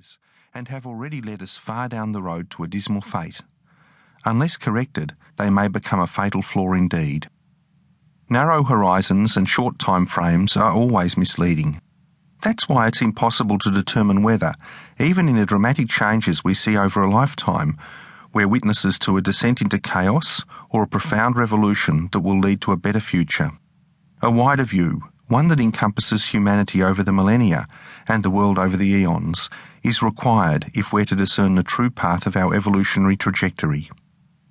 ideas and have already led us far down the road to a dismal fate. Unless corrected, they may become a fatal flaw indeed. Narrow horizons and short time frames are always misleading. That's why it's impossible to determine whether, even in the dramatic changes we see over a lifetime, we're witnesses to a descent into chaos or a profound revolution that will lead to a better future. A wider view, one that encompasses humanity over the millennia and the world over the eons, is required if we're to discern the true path of our evolutionary trajectory.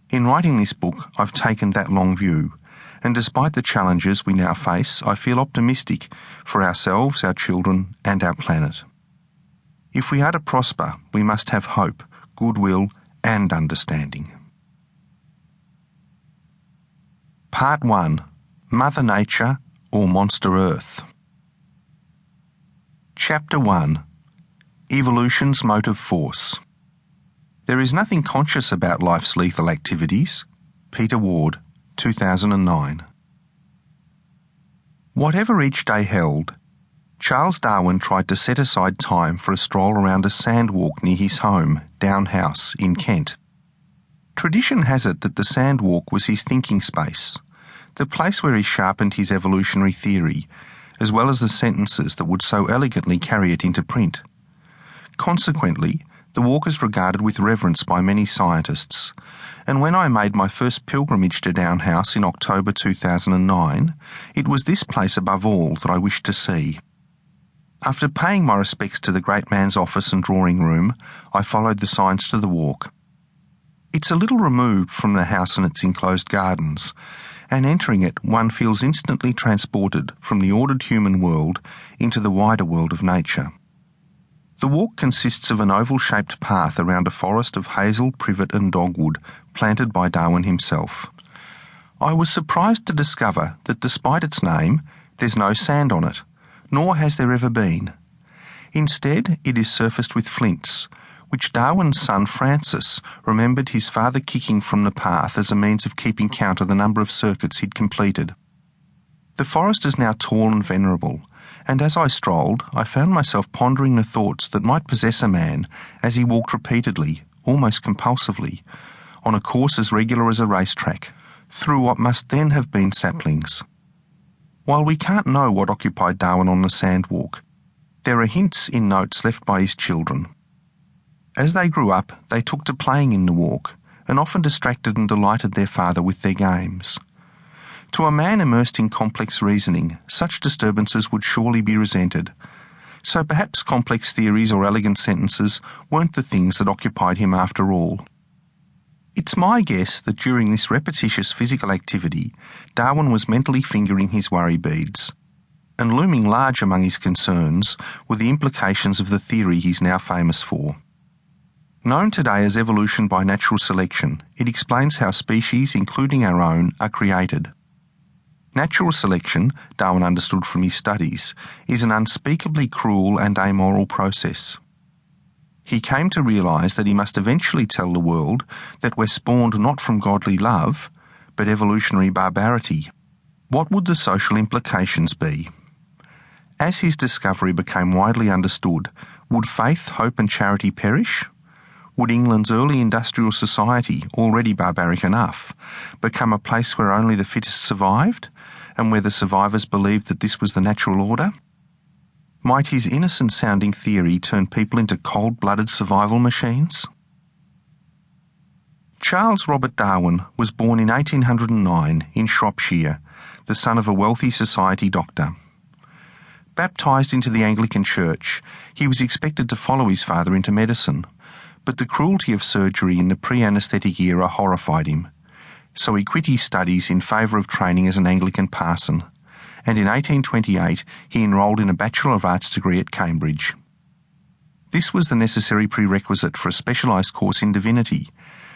In writing this book, I've taken that long view, and despite the challenges we now face, I feel optimistic for ourselves, our children, and our planet. If we are to prosper, we must have hope, goodwill, and understanding. Part 1. Mother Nature or Monster Earth. Chapter 1. Evolution's Motive Force. There is nothing conscious about life's lethal activities. Peter Ward, 2009. Whatever each day held, Charles Darwin tried to set aside time for a stroll around a sand walk near his home, Down House, in Kent. Tradition has it that the sand walk was his thinking space, the place where he sharpened his evolutionary theory, as well as the sentences that would so elegantly carry it into print. Consequently, the walk is regarded with reverence by many scientists, and when I made my first pilgrimage to Down House in October 2009, it was this place above all that I wished to see. After paying my respects to the great man's office and drawing room, I followed the signs to the walk. It's a little removed from the house and its enclosed gardens, and entering it one feels instantly transported from the ordered human world into the wider world of nature. The walk consists of an oval-shaped path around a forest of hazel, privet and dogwood planted by Darwin himself. I was surprised to discover that despite its name, there's no sand on it, nor has there ever been. Instead, it is surfaced with flints, which Darwin's son Francis remembered his father kicking from the path as a means of keeping count of the number of circuits he'd completed. The forest is now tall and venerable, and as I strolled, I found myself pondering the thoughts that might possess a man as he walked repeatedly, almost compulsively, on a course as regular as a racetrack, through what must then have been saplings. While we can't know what occupied Darwin on the sand walk, there are hints in notes left by his children. As they grew up, they took to playing in the walk, and often distracted and delighted their father with their games. To a man immersed in complex reasoning, such disturbances would surely be resented, so perhaps complex theories or elegant sentences weren't the things that occupied him after all. It's my guess that during this repetitious physical activity, Darwin was mentally fingering his worry beads, and looming large among his concerns were the implications of the theory he's now famous for. Known today as evolution by natural selection, it explains how species, including our own, are created. Natural selection, Darwin understood from his studies, is an unspeakably cruel and amoral process. He came to realise that he must eventually tell the world that we're spawned not from godly love, but evolutionary barbarity. What would the social implications be? As his discovery became widely understood, would faith, hope and charity perish? Would England's early industrial society, already barbaric enough, become a place where only the fittest survived, and where the survivors believed that this was the natural order? Might his innocent-sounding theory turn people into cold-blooded survival machines? Charles Robert Darwin was born in 1809 in Shropshire, the son of a wealthy society doctor. Baptised into the Anglican Church, he was expected to follow his father into medicine, but the cruelty of surgery in the pre-anaesthetic era horrified him, so he quit his studies in favour of training as an Anglican parson, and in 1828 he enrolled in a Bachelor of Arts degree at Cambridge. This was the necessary prerequisite for a specialised course in divinity,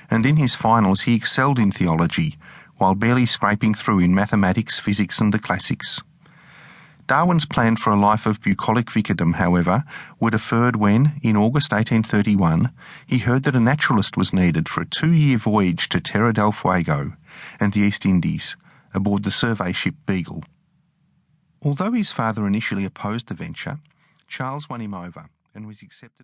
and in his finals he excelled in theology, while barely scraping through in mathematics, physics and the classics. Darwin's plan for a life of bucolic vicardom, however, were deferred when, in August 1831, he heard that a naturalist was needed for a 2-year voyage to Terra del Fuego and the East Indies, aboard the survey ship Beagle. Although his father initially opposed the venture, Charles won him over and was accepted as